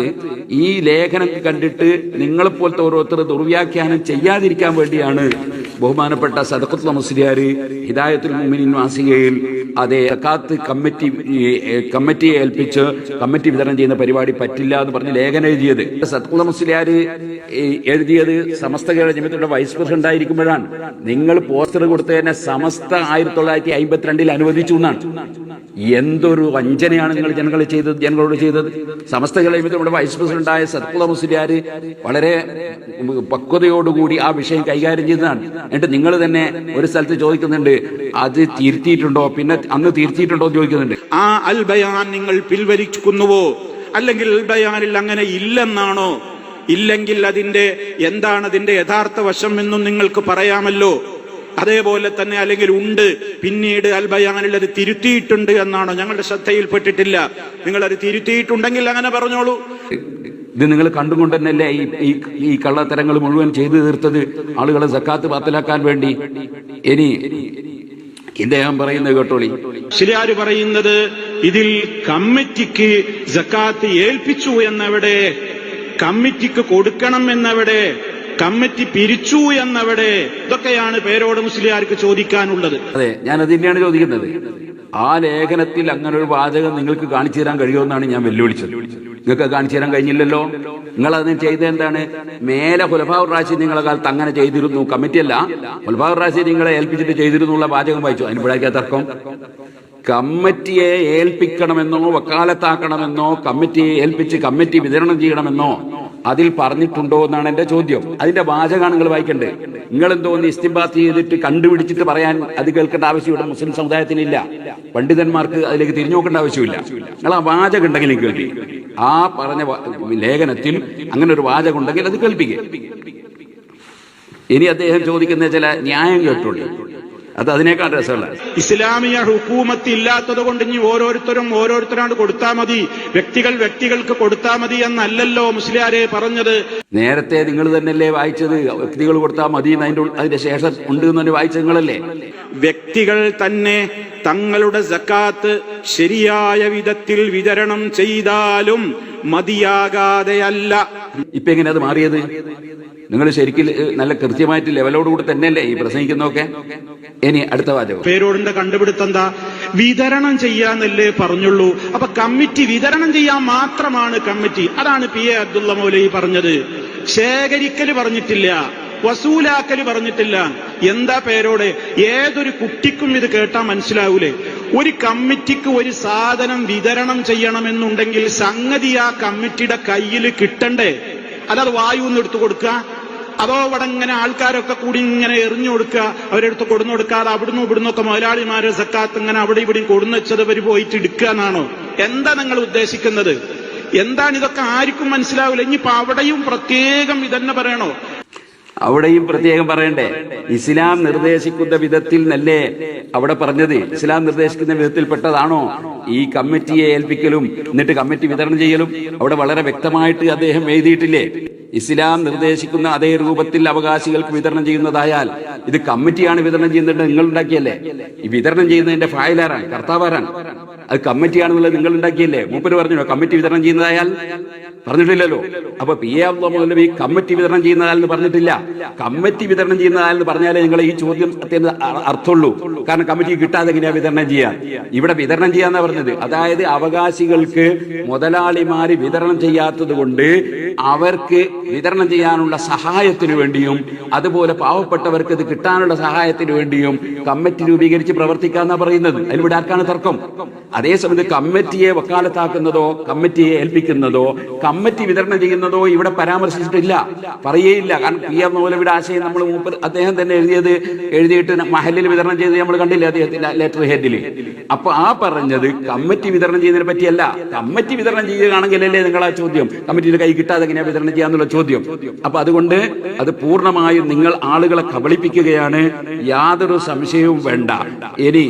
ഈ ലേഖനം കണ്ടിട്ട് നിങ്ങളെപ്പോലത്തെ ഓരോരുത്തർ ദുർവ്യാഖ്യാനം ചെയ്യാതിരിക്കാൻ വേണ്ടിയാണ് ബഹുമാനപ്പെട്ട സദഖത്തുൽ മുസ്ലിയാര് ഹിദായത്തുൽ മുഅ്മിനീൻ മാസികയിൽ അതേ സക്കാത്ത് കമ്മിറ്റിയെ ഏൽപ്പിച്ച് കമ്മിറ്റി വിതരണം ചെയ്യുന്ന പരിപാടി പറ്റില്ല എന്ന് പറഞ്ഞ് ലേഖനം എഴുതിയത്. സദഖത്തുൽ മുസ്ലിയാര് എഴുതിയത് സമസ്ത കേരള ജമിയത്തിന്റെ വൈസ് പ്രസിഡന്റ് ആയിരിക്കുമ്പോഴാണ്. നിങ്ങൾ പോസ്റ്റർ കൊടുത്തതിനെ സമസ്ത 1952 അനുവദിച്ചു എന്നാണ്. എന്തൊരു വഞ്ചനയാണ് നിങ്ങൾ ജനങ്ങളോട് ചെയ്തത്. സമസ്ത കേരള ജമിയത്തിന്റെ വൈസ് പ്രസിഡന്റായ സദഖത്തുൽ മുസ്ലിയാര് വളരെ പക്വതയോടുകൂടി ആ വിഷയം കൈകാര്യം ചെയ്തതാണ്. എന്നിട്ട് നിങ്ങൾ തന്നെ ഒരു സ്ഥലത്ത് ചോദിക്കുന്നുണ്ട്, അത് തിരുത്തിയിട്ടുണ്ടോ, പിന്നെ അന്ന് തിരുത്തിയിട്ടുണ്ടോ എന്ന് ചോദിക്കുന്നുണ്ട്. ആ അൽ ബയാൻ നിങ്ങൾ പിൻവലിക്കുന്നുവോ, അല്ലെങ്കിൽ അൽ ബയാനിൽ അങ്ങനെ ഇല്ലെന്നാണോ? ഇല്ലെങ്കിൽ എന്താണ് അതിന്റെ യഥാർത്ഥ വശം എന്നും നിങ്ങൾക്ക് പറയാമല്ലോ. അതേപോലെ തന്നെ അല്ലെങ്കിൽ ഉണ്ട്, പിന്നീട് അൽ ബയാനിൽ അത് തിരുത്തിയിട്ടുണ്ട് എന്നാണോ? ഞങ്ങളുടെ ശ്രദ്ധയിൽപ്പെട്ടിട്ടില്ല. നിങ്ങൾ അത് തിരുത്തിയിട്ടുണ്ടെങ്കിൽ അങ്ങനെ പറഞ്ഞോളൂ. ഇത് നിങ്ങൾ കണ്ടുകൊണ്ട് തന്നെയല്ലേ ഈ കള്ളത്തരങ്ങൾ മുഴുവൻ ചെയ്തു തീർത്തത്, ആളുകളെ സക്കാത്ത് ബാത്തിലാക്കാൻ വേണ്ടി. ഇനി ഇദ്ദേഹം പറയുന്നത് കേട്ടോളി. ശരിയാര് പറയുന്നത് ഇതിൽ കമ്മിറ്റിക്ക് സക്കാത്ത് ഏൽപ്പിച്ചു എന്നവിടെ, കമ്മിറ്റിക്ക് കൊടുക്കണം എന്നവിടെ, കമ്മിറ്റി പിരിച്ചു എന്നവിടെ, ഇതൊക്കെയാണ് പേരോട് മുസ്ലിയാർക്ക് ചോദിക്കാനുള്ളത്. അതെ, ഞാൻ അത് തന്നെയാണ് ചോദിക്കുന്നത്. ആ ലേഖനത്തിൽ അങ്ങനെ ഒരു വാചകം നിങ്ങൾക്ക് കാണിച്ചു തരാൻ കഴിയുമെന്നാണ് ഞാൻ വെല്ലുവിളിച്ചത്. നിങ്ങൾക്ക് കാണിച്ചു തരാൻ കഴിഞ്ഞില്ലല്ലോ. നിങ്ങൾ അതിന് ചെയ്ത എന്താണ്? മേലെ ഖുലഫാഉർ റാഷിദീൻ നിങ്ങളെ കാലത്ത് അങ്ങനെ ചെയ്തിരുന്നു, കമ്മിറ്റിയല്ല, ഖുലഫാഉർ റാഷിദീൻ നിങ്ങളെ ഏൽപ്പിച്ചിട്ട് ചെയ്തിരുന്നുള്ള വാചകം വായിച്ചു. അതിന് ഇവിടെ തർക്കം. കമ്മിറ്റിയെ ഏൽപ്പിക്കണമെന്നോ വക്കാലത്താക്കണമെന്നോ കമ്മിറ്റിയെ ഏൽപ്പിച്ച് കമ്മിറ്റി വിതരണം ചെയ്യണമെന്നോ അതിൽ പറഞ്ഞിട്ടുണ്ടോ എന്നാണ് എന്റെ ചോദ്യം. അതിന്റെ വാചകമാണ് നിങ്ങൾ വായിക്കണ്ടേ. നിങ്ങൾ എന്തോന്ന് ഇസ്തിംബാത്ത് ചെയ്തിട്ട് കണ്ടുപിടിച്ചിട്ട് പറയാൻ അത് കേൾക്കേണ്ട ആവശ്യം ഇവിടെ മുസ്ലിം സമുദായത്തിനില്ല. പണ്ഡിതന്മാർക്ക് അതിലേക്ക് തിരിഞ്ഞു നോക്കേണ്ട ആവശ്യമില്ല. നിങ്ങൾ ആ വാചകം ഉണ്ടെങ്കിൽ കേൾപ്പി. ആ പറഞ്ഞ ലേഖനത്തിൽ അങ്ങനെ ഒരു വാചകം ഉണ്ടെങ്കിൽ അത് കേൾപ്പിക്കുക. ഇനി അദ്ദേഹം ചോദിക്കുന്ന ചില ന്യായം കേട്ടോളൂ. അത് അതിനേക്കാൾ രസമല്ല. ഇസ്ലാമിക ഹുക്കൂമത്ത് ഇല്ലാത്തത് കൊണ്ട് ഇനി ഓരോരുത്തരാണ് കൊടുത്താൽ മതി, വ്യക്തികൾക്ക് കൊടുത്താൽ മതി എന്നല്ലല്ലോ മുസ്ലിയാരെ പറഞ്ഞത്. നേരത്തെ നിങ്ങൾ തന്നെയല്ലേ വായിച്ചത്, വ്യക്തികൾ കൊടുത്താൽ മതി, അതിന്റെ ശേഷം ഉണ്ട് എന്ന് വായിച്ച നിങ്ങളല്ലേ. വ്യക്തികൾ തന്നെ തങ്ങളുടെ സക്കാത്ത് ശരിയായ വിധത്തിൽ വിതരണം ചെയ്താലും മതിയാകാതെയല്ല. ഇപ്പൊ എങ്ങനെ അത് മാറിയത്? നിങ്ങൾ ശരിക്കും നല്ല കൃത്യമായിട്ട് ലെവലോടുകൂടി തന്നെയല്ലേ ഈ പ്രസംഗിക്കുന്നതൊക്കെ. ഇനി അടുത്ത വാചകം. പേരോടിന്റെ കണ്ടുപിടുത്തം എന്താ? വിതരണം ചെയ്യാന്നല്ലേ പറഞ്ഞുള്ളൂ. അപ്പൊ കമ്മിറ്റി വിതരണം ചെയ്യാൻ മാത്രമാണ് കമ്മിറ്റി. അതാണ് പി എ അബ്ദുള്ള മൗലവി പറഞ്ഞത്. ശേഖരിക്കല് പറഞ്ഞിട്ടില്ല, വസൂലാക്കല് പറഞ്ഞിട്ടില്ല. എന്താ പേരോട്? ഏതൊരു കുട്ടിക്കും ഇത് കേട്ടാ മനസ്സിലാവൂലേ? ഒരു കമ്മിറ്റിക്ക് ഒരു സാധനം വിതരണം ചെയ്യണമെന്നുണ്ടെങ്കിൽ സംഗതി ആ കമ്മിറ്റിയുടെ കയ്യിൽ കിട്ടണ്ടേ? അതത് വായുന്ന് എടുത്തു കൊടുക്കുക, അതോ അവിടെ ഇങ്ങനെ ആൾക്കാരൊക്കെ കൂടി ഇങ്ങനെ എറിഞ്ഞു കൊടുക്കുക, അവരെടുത്ത് കൊടുന്നു കൊടുക്കാതെ അവിടുന്ന് ഇവിടുന്നൊക്കെ മുതലാളിമാരെ സക്കാത്ത് ഇങ്ങനെ അവിടെ ഇവിടെയും കൊടുന്നു വെച്ചത് അവര് പോയിട്ട് എടുക്കുക എന്നാണോ? എന്താ നിങ്ങൾ ഉദ്ദേശിക്കുന്നത്? എന്താണ് ഇതൊക്കെ? ആർക്കും മനസ്സിലാവില്ല. ഇനിയിപ്പോ അവിടെയും പ്രത്യേകം ഇതന്നെ പറയണോ? അവിടെയും പ്രത്യേകം പറയണ്ടേ? ഇസ്ലാം നിർദ്ദേശിക്കുന്ന വിധത്തിൽ നല്ലേ അവിടെ പറഞ്ഞത്? ഇസ്ലാം നിർദ്ദേശിക്കുന്ന വിധത്തിൽപ്പെട്ടതാണോ ഈ കമ്മിറ്റിയെ ഏൽപ്പിക്കലും എന്നിട്ട് കമ്മിറ്റി വിതരണം ചെയ്യലും? അവിടെ വളരെ വ്യക്തമായിട്ട് അദ്ദേഹം എഴുതിയിട്ടില്ലേ? ഇസ്ലാം നിർദ്ദേശിക്കുന്ന അതേ രൂപത്തിൽ അവകാശികൾക്ക് വിതരണം ചെയ്യുന്നതായാൽ ഇത് കമ്മിറ്റിയാണ് വിതരണം ചെയ്യുന്നത്, നിങ്ങൾ ഉണ്ടാക്കിയല്ലേ? ഈ വിതരണം ചെയ്യുന്നതിന്റെ ഫായിലാരാണ്? കർത്താവാരാണ്? അത് കമ്മിറ്റിയാണെന്നുള്ളത് നിങ്ങൾ ഉണ്ടാക്കിയല്ലേ? മൂപ്പര് പറഞ്ഞോ കമ്മിറ്റി വിതരണം ചെയ്യുന്നതായാൽ? പറഞ്ഞിട്ടില്ലല്ലോ. അപ്പൊ P A Abdulla Moulavi committee വിതരണം ചെയ്യുന്നതായെന്ന് പറഞ്ഞിട്ടില്ല. കമ്മിറ്റി വിതരണം ചെയ്യുന്നതായെന്ന് പറഞ്ഞാലേ നിങ്ങൾ ഈ ചോദ്യത്തിന് അർത്ഥമുള്ളൂ. കാരണം കമ്മിറ്റി കിട്ടാതെ എങ്ങനെയാ വിതരണം ചെയ്യാൻ? ഇവിടെ വിതരണം ചെയ്യാന്നാ പറഞ്ഞത്. അതായത് അവകാശികൾക്ക് മുതലാളിമാര് വിതരണം ചെയ്യാത്തത് കൊണ്ട് അവർക്ക് വിതരണം ചെയ്യാനുള്ള സഹായത്തിനു വേണ്ടിയും അതുപോലെ പാവപ്പെട്ടവർക്ക് ഇത് കിട്ടാനുള്ള സഹായത്തിനു വേണ്ടിയും കമ്മിറ്റി രൂപീകരിച്ച് പ്രവർത്തിക്കാന്നാ പറയുന്നത്. അതിലിവിടെ ആർക്കാണ് തർക്കം? അതേസമയത്ത് കമ്മിറ്റിയെ വക്കാലത്താക്കുന്നതോ കമ്മിറ്റിയെ ഏൽപ്പിക്കുന്നതോ കമ്മിറ്റി വിതരണം ചെയ്യുന്നതോ ഇവിടെ പരാമർശിച്ചിട്ടില്ല, പറയേയില്ല. കാരണം പി എം മൗലവിയുടെ ആശയം നമ്മൾ അദ്ദേഹം തന്നെ എഴുതിയിട്ട് മഹലിൽ വിതരണം ചെയ്ത് നമ്മൾ കണ്ടില്ലേ അദ്ദേഹത്തിന്റെ ലെറ്റർ ഹെഡിൽ. അപ്പൊ ആ പറഞ്ഞത് കമ്മിറ്റി വിതരണം ചെയ്യുന്നതിനെ പറ്റിയല്ല. കമ്മിറ്റി വിതരണം ചെയ്യുകയാണെങ്കിലല്ലേ നിങ്ങൾ ആ ചോദ്യം കമ്മിറ്റിയുടെ കൈ കിട്ടാതെ എങ്ങനെയാ വിതരണം ചെയ്യാന്നുള്ള ചോദ്യം. അപ്പൊ അതുകൊണ്ട് അത് പൂർണ്ണമായും നിങ്ങൾ ആളുകളെ കബളിപ്പിക്കുകയാണ്, യാതൊരു സംശയവും വേണ്ട. ഇനി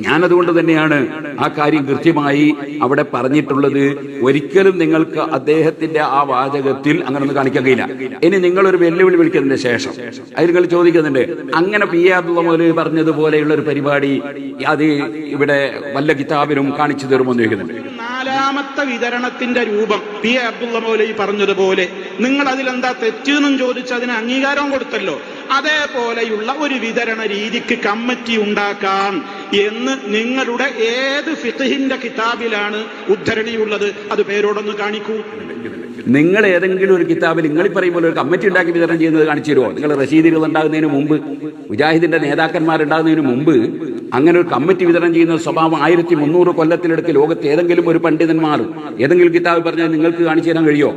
ഞാനതുകൊണ്ട് തന്നെയാണ് ആ കാര്യം കൃത്യമായി അവിടെ പറഞ്ഞിട്ടുള്ളത്. ഒരിക്കലും നിങ്ങൾക്ക് അദ്ദേഹത്തിന്റെ ആ വാചകത്തിൽ അങ്ങനെ ഒന്ന് കാണിക്കാൻ കഴിയില്ല. ഇനി നിങ്ങളൊരു വെല്ലുവിളി വിളിക്കുന്നതിന് ശേഷം അതിൽ നിങ്ങൾ ചോദിക്കുന്നുണ്ട്, അങ്ങനെ പി എ അബ്ദുള്ള മൗലവി പറഞ്ഞതുപോലെയുള്ള ഒരു പരിപാടി അത് ഇവിടെ വല്ല കിതാബിനും കാണിച്ചു തരുമെന്ന് ചോദിക്കുന്നുണ്ട്. നാലാമത്തെ വിതരണത്തിന്റെ രൂപം പി എ അബ്ദുള്ള മൗലവി പറഞ്ഞതുപോലെ നിങ്ങൾ അതിലെന്താ തെറ്റെന്നും ചോദിച്ച് അതിന് അംഗീകാരം കൊടുത്തല്ലോ. അതേപോലെയുള്ള ഒരു വിതരണ രീതിക്ക് കമ്മിറ്റി ഉണ്ടാക്കാം എന്ന് നിങ്ങളുടെ ഏത് ഫിഖ്ഹിന്റെ കിതാബിലാണ് ഉദ്ധരണിയുള്ളത്? അത് പേരോടൊന്ന് കാണിക്കൂ. നിങ്ങൾ ഏതെങ്കിലും ഒരു കിതാബിൽ നിങ്ങൾ പറയുമ്പോൾ ഒരു കമ്മിറ്റി ഉണ്ടാക്കി വിതരണം ചെയ്യുന്നത് കാണിച്ചു തരുമോ? നിങ്ങൾ റഷീദുകൾ ഉണ്ടാകുന്നതിന് മുമ്പ്, മുജാഹിദിന്റെ നേതാക്കന്മാരുണ്ടാകുന്നതിന് മുമ്പ് അങ്ങനെ ഒരു കമ്മിറ്റി വിതരണം ചെയ്യുന്ന സ്വഭാവം 1300 കൊല്ലത്തിലെടുക്ക് ലോകത്ത് ഏതെങ്കിലും ഒരു പണ്ഡിതന്മാർ ഏതെങ്കിലും കിതാബ് പറഞ്ഞാൽ നിങ്ങൾക്ക് കാണിച്ചു തരാൻ കഴിയോ?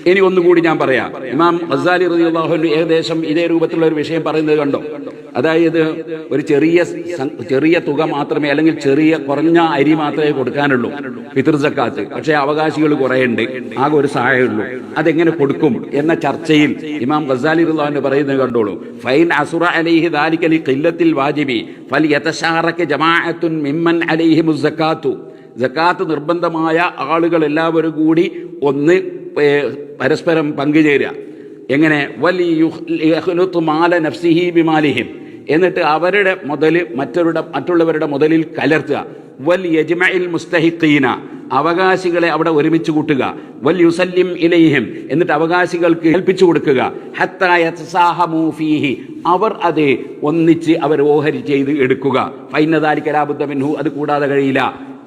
ഇനി ഒന്നുകൂടി ഞാൻ പറയാം. ഇമാം ഗസാലി റളിയല്ലാഹു അൻഹു ഏകദേശം ഇതേ രൂപത്തിലുള്ള ഒരു വിഷയം പറയുന്നത് കണ്ടോ? അതായത് ഒരു ചെറിയ തുക മാത്രമേ, അല്ലെങ്കിൽ കുറഞ്ഞ അരി മാത്രമേ കൊടുക്കാനുള്ളൂ ഫിത്ർ സക്കാത്ത്. പക്ഷേ അവകാശികൾ കുറേയുണ്ട്, ആകെ ഒരു സഹായമുള്ളൂ. അതെങ്ങനെ കൊടുക്കും എന്ന ചർച്ചയിൽ ഇമാം ഗസാലി റളിയല്ലാഹു അൻഹു പറയുന്നത് കണ്ടോളൂ. ഫൈൻ അസുറ അലൈഹി ദാലിക ലിഖില്ലത്തിൽ വാജിബി ഫൽയതശാറക ജമാഅത്തുൻ മിമ്മൻ അലൈഹിമുസ് സക്കാത്തു. സക്കാത്ത് നിർബന്ധമായ ആളുകൾ എല്ലാവരും കൂടി ഒന്ന് പരസ്പരം പങ്കുചേരുക. എങ്ങനെ? വലിയുഖ്ലിതു മാല നഫ്സിഹി ബിമാലിഹിം, എന്നിട്ട് അവരുടെ മുതൽ മറ്റുള്ളവരുടെ മുതലിൽ കലർത്തുക. വൽ യജ്മഇൽ മുസ്തഹിഖീന, അവകാശികളെ അവിടെ ഒരുമിച്ച് കൂട്ടുക. വൽ യുസല്ലിം ഇലൈഹിം, എന്നിട്ട് അവകാശികൾക്ക് ഏൽപ്പിച്ചു കൊടുക്കുക. ഹത്താ യതസാഹമു ഫീഹി, അവർ അത് ഒന്നിച്ച് അവർ ഓഹരി ചെയ്ത് എടുക്കുക. ഫൈന ദാലിക ലാ ബുദ്ദ മിൻഹു, അത് കൂടാതെ കഴിയില്ല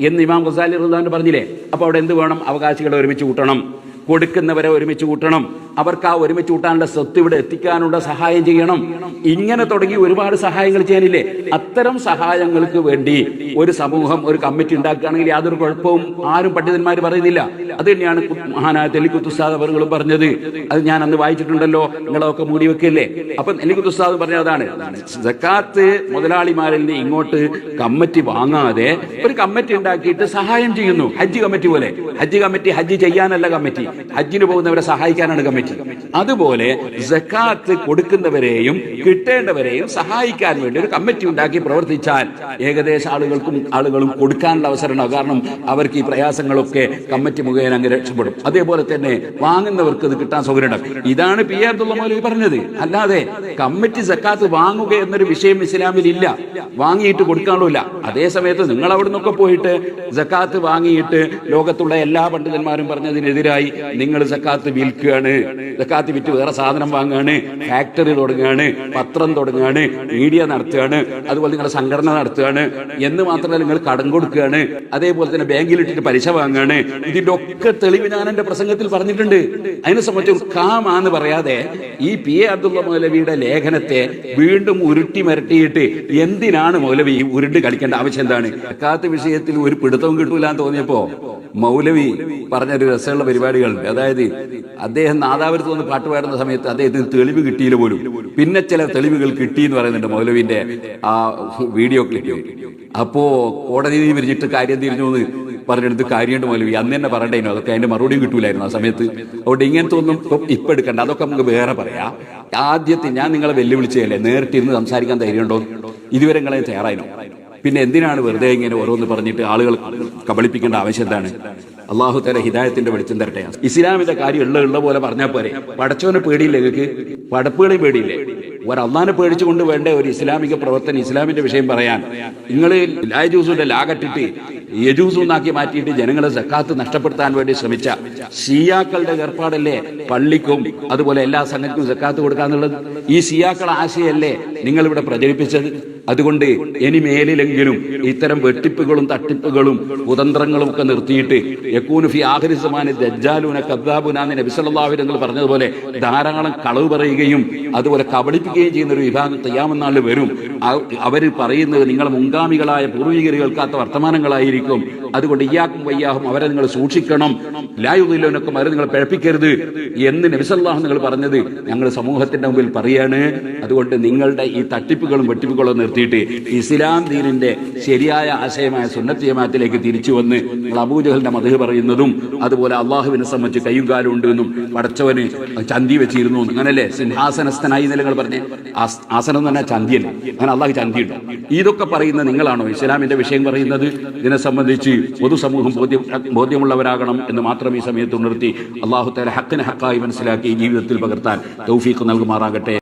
എന്ന് ഇമാം ഗസാലി റളിയല്ലാഹു അൻഹു പറഞ്ഞില്ലേ? അപ്പോൾ അവിടെ എന്ത് വേണം? അവകാശികളെ ഒരുമിച്ച് കൂട്ടണം, കൊടുക്കുന്നവരെ ഒരുമിച്ച് കൂട്ടണം, അവർക്ക് ആ ഒരുമിച്ച് കൂട്ടാനുള്ള സ്വത്ത് ഇവിടെ എത്തിക്കാനുള്ള സഹായം ചെയ്യണം. ഇങ്ങനെ തുടങ്ങി ഒരുപാട് സഹായങ്ങൾ ചെയ്യാനില്ലേ? അത്തരം സഹായങ്ങൾക്ക് വേണ്ടി ഒരു സമൂഹം ഒരു കമ്മിറ്റി ഉണ്ടാക്കുകയാണെങ്കിൽ യാതൊരു കുഴപ്പവും ആരും പണ്ഡിതന്മാർ പറയുന്നില്ല. അത് തന്നെയാണ് മഹാനായ തെലിക്കുത്ത് ഉസ്താദ് അവറുകളും പറഞ്ഞത്. അത് ഞാൻ അന്ന് വായിച്ചിട്ടുണ്ടല്ലോ, നിങ്ങളൊക്കെ മൂടി വെക്കല്ലേ. അപ്പൊ തെലിക്കുത്ത് ഉസ്താദ് പറഞ്ഞത് അതാണ്, സക്കാത്ത് മുതലാളിമാരിൽ നിന്ന് ഇങ്ങോട്ട് കമ്മിറ്റി വാങ്ങാതെ ഒരു കമ്മിറ്റി ഉണ്ടാക്കിയിട്ട് സഹായം ചെയ്യുന്നു. ഹജ്ജ് കമ്മിറ്റി പോലെ. ഹജ്ജ് കമ്മിറ്റി ഹജ്ജ് ചെയ്യാനല്ല കമ്മിറ്റി, ഹജ്ജിന് പോകുന്നവരെ സഹായിക്കാനാണ് കമ്മിറ്റി. കമ്മിറ്റി. അതുപോലെ സക്കാത്ത് കൊടുക്കുന്നവരെയും കിട്ടേണ്ടവരെയും സഹായിക്കാൻ വേണ്ടി ഒരു കമ്മിറ്റി ഉണ്ടാക്കി പ്രവർത്തിച്ചാൽ ഏകദേശം ആളുകളും കൊടുക്കാനുള്ള അവസരം ഉണ്ടാകും. കാരണം അവർക്ക് ഈ പ്രയാസങ്ങളൊക്കെ കമ്മിറ്റി മുഖേന അങ്ങ് രക്ഷപ്പെടും. അതേപോലെ തന്നെ വാങ്ങുന്നവർക്ക് ഇത് കിട്ടാൻ സൗകര്യം ഉണ്ടാകും. ഇതാണ് പി അബ്ദുള്ള മൗലവി പറഞ്ഞത്. അല്ലാതെ കമ്മിറ്റി സക്കാത്ത് വാങ്ങുക എന്നൊരു വിഷയം ഇസ്ലാമിൽ ഇല്ല, വാങ്ങിയിട്ട് കൊടുക്കാനുമില്ല. അതേ സമയത്ത് നിങ്ങൾ അവിടെ നിന്നൊക്കെ പോയിട്ട് സക്കാത്ത് വാങ്ങിയിട്ട് ലോകത്തുള്ള എല്ലാ പണ്ഡിതന്മാരും പറഞ്ഞതിനെതിരായി നിങ്ങൾ സക്കാത്ത് വിൽക്കുകയാണ്, സക്കാത്ത് വിറ്റ് വേറെ സാധനം വാങ്ങുകയാണ്, ഫാക്ടറി തുടങ്ങുകയാണ്, പത്രം തുടങ്ങുകയാണ്, മീഡിയ നടത്തുകയാണ്, അതുപോലെ നിങ്ങളുടെ സംഘടന നടത്തുകയാണ് എന്ന് മാത്രമല്ല നിങ്ങൾ കടം കൊടുക്കുകയാണ്, അതേപോലെ തന്നെ ബാങ്കിലിട്ടിട്ട് പലിശ വാങ്ങുകയാണ്. ഇതിന്റെ ഒക്കെ തെളിവ് ഞാൻ എന്റെ പ്രസംഗത്തിൽ പറഞ്ഞിട്ടുണ്ട്. അതിനെ സംബന്ധിച്ച് കാമാന്ന് പറയാതെ ഈ പി എ അബ്ദുള്ള മൗലവിയുടെ ലേഖനത്തെ വീണ്ടും ഉരുട്ടി മരട്ടിയിട്ട് എന്തിനാണ് മൗലവി ഉരുണ്ട് കളിക്കേണ്ട ആവശ്യം എന്താണ്? സക്കാത്ത് വിഷയത്തിൽ ഒരു പിടുത്തവും കിട്ടൂല എന്ന് തോന്നിയപ്പോ മൗലവി പറഞ്ഞൊരു രസമുള്ള പരിപാടികളുണ്ട്. അതായത് അദ്ദേഹം നാദാപുരത്ത് വന്ന് പാട്ട് പാടുന്ന സമയത്ത് അദ്ദേഹത്തിന് തെളിവ് കിട്ടിയില്ല പോലും, പിന്നെ ചില തെളിവുകൾ കിട്ടി എന്ന് പറയുന്നുണ്ട് മൗലവിന്റെ ആ വീഡിയോ ക്ലിപ്പ്. അപ്പോ കോടതി വിരിച്ചിട്ട് കാര്യം തിരിഞ്ഞു എന്ന് പറഞ്ഞെടുത്ത് കാര്യമുണ്ട് മൗലവി, അന്ന് തന്നെ പറയണ്ടേനോ, അതൊക്കെ അതിന്റെ മറുപടിയും കിട്ടൂലായിരുന്നു ആ സമയത്ത്. അതുകൊണ്ട് ഇങ്ങനത്തെ ഒന്നും ഇപ്പൊ എടുക്കണ്ട, അതൊക്കെ നമുക്ക് വേറെ പറയാം. ആദ്യത്തെ ഞാൻ നിങ്ങളെ വെല്ലുവിളിച്ചതല്ലേ, നേരിട്ടിരുന്ന് സംസാരിക്കാൻ ധൈര്യമുണ്ടോ? ഇതുവരെ നിങ്ങളെ തയ്യാറായിനോ? പിന്നെ എന്തിനാണ് വെറുതെ ഇങ്ങനെ ഓരോന്ന് പറഞ്ഞിട്ട് ആളുകൾ കബളിപ്പിക്കേണ്ട ആവശ്യം എന്താണ്? അള്ളാഹു തആല ഹിദായത്തിന്റെ വെളിച്ചം തരട്ടെ. ഇസ്ലാമിന്റെ കാര്യം ഉള്ള പോലെ പറഞ്ഞാൽ പോരെ. പടച്ചവനെ പേടിയില്ലേ നിങ്ങൾക്ക്? പടപ്പുകളെയും പേടിയില്ലേ? ഒരല്ലാനെ പേടിച്ചുകൊണ്ട് വേണ്ട ഒരു ഇസ്ലാമിക പ്രവർത്തനം, ഇസ്ലാമിന്റെ വിഷയം പറയാൻ നിങ്ങൾ ലായജൂസിന്റെ ലാകട്ടിട്ട് യജൂസുന്നാക്കി മാറ്റിയിട്ട് ജനങ്ങളെ സക്കാത്ത് നഷ്ടപ്പെടുത്താൻ വേണ്ടി ശ്രമിച്ച ഷിയാക്കളുടെ ഏർപ്പാടല്ലേ പള്ളിക്കും അതുപോലെ എല്ലാ സംഘത്തിനും സക്കാത്ത് കൊടുക്കാന്നുള്ളത്? ഈ ഷിയാക്കളുടെ ആശയല്ലേ നിങ്ങൾ ഇവിടെ പ്രചരിപ്പിച്ചത്? അതുകൊണ്ട് ഇനി മേലിലെങ്കിലും ഇത്തരം വെട്ടിപ്പുകളും തട്ടിപ്പുകളും കുതന്ത്രങ്ങളും ഒക്കെ നിർത്തിയിട്ട് യകൂനു ഫി ആഖിരി സമാനി ദജ്ജാലൂന കദ്ദാബൂന എന്ന് നബി സല്ലല്ലാഹു അലൈഹി വസല്ലം പറഞ്ഞതുപോലെ ധാരാളം കളവ് പറയുകയും അതുപോലെ കബളിപ്പിക്കുകയും ചെയ്യുന്ന ഒരു വിഭാഗം ഖിയാമത്ത് നാളിൽ വരും. അവർ പറയുന്നത് നിങ്ങളെ മുൻഗാമികളായ പൂർവികർ കേൾക്കാത്ത വർത്തമാനങ്ങളായിരിക്കും. അതുകൊണ്ട് ഇയ്യാക്കും വയ്യാഹും അവരെ നിങ്ങൾ സൂക്ഷിക്കണം, ലായുദില്ലൊക്കെ അവരെ നിങ്ങൾ പിഴപ്പിക്കരുത് എന്ന് നബി സല്ലല്ലാഹു നിങ്ങൾ പറഞ്ഞത് ഞങ്ങൾ സമൂഹത്തിന്റെ മുമ്പിൽ പറയാണ്. അതുകൊണ്ട് നിങ്ങളുടെ ഈ തട്ടിപ്പുകളും വെട്ടിപ്പുകളും നിർത്തിയിട്ട് ഇസ്ലാം ദീനിന്റെ ശരിയായ ആശയമായ സുന്നത്ത് ജമാഅത്തിലേക്ക് തിരിച്ചു വന്ന് നിങ്ങൾ അബൂജഹലിന്റെ മദ്ഹ് പറയുന്നതും അതുപോലെ അള്ളാഹുവിനെ സംബന്ധിച്ച് കയ്യും കാലും ഉണ്ട് എന്നും പടച്ചവന് ചന്തി വെച്ചിരുന്നു അങ്ങനല്ലേ സിംഹാസനസ്ഥനായി നിങ്ങൾ പറഞ്ഞേ? ആസനം തന്നെ ചന്തിയല്ലേ? അങ്ങനെ അള്ളാഹു ചന്തിയുണ്ട്. ഇതൊക്കെ പറയുന്ന നിങ്ങളാണോ ഇസ്ലാമിന്റെ വിഷയം പറയുന്നത്? ഇതിനെ സംബന്ധിച്ച് പൊതുസമൂഹം ബോധ്യമുള്ളവരാകണം എന്ന് മാത്രം ഈ സമയത്ത് ഉണർത്തി അള്ളാഹു തആല ഹഖിനെ ഹഖായി മനസ്സിലാക്കി ജീവിതത്തിൽ പകർത്താൻ തൗഫീഖ് നൽകുമാറാകട്ടെ.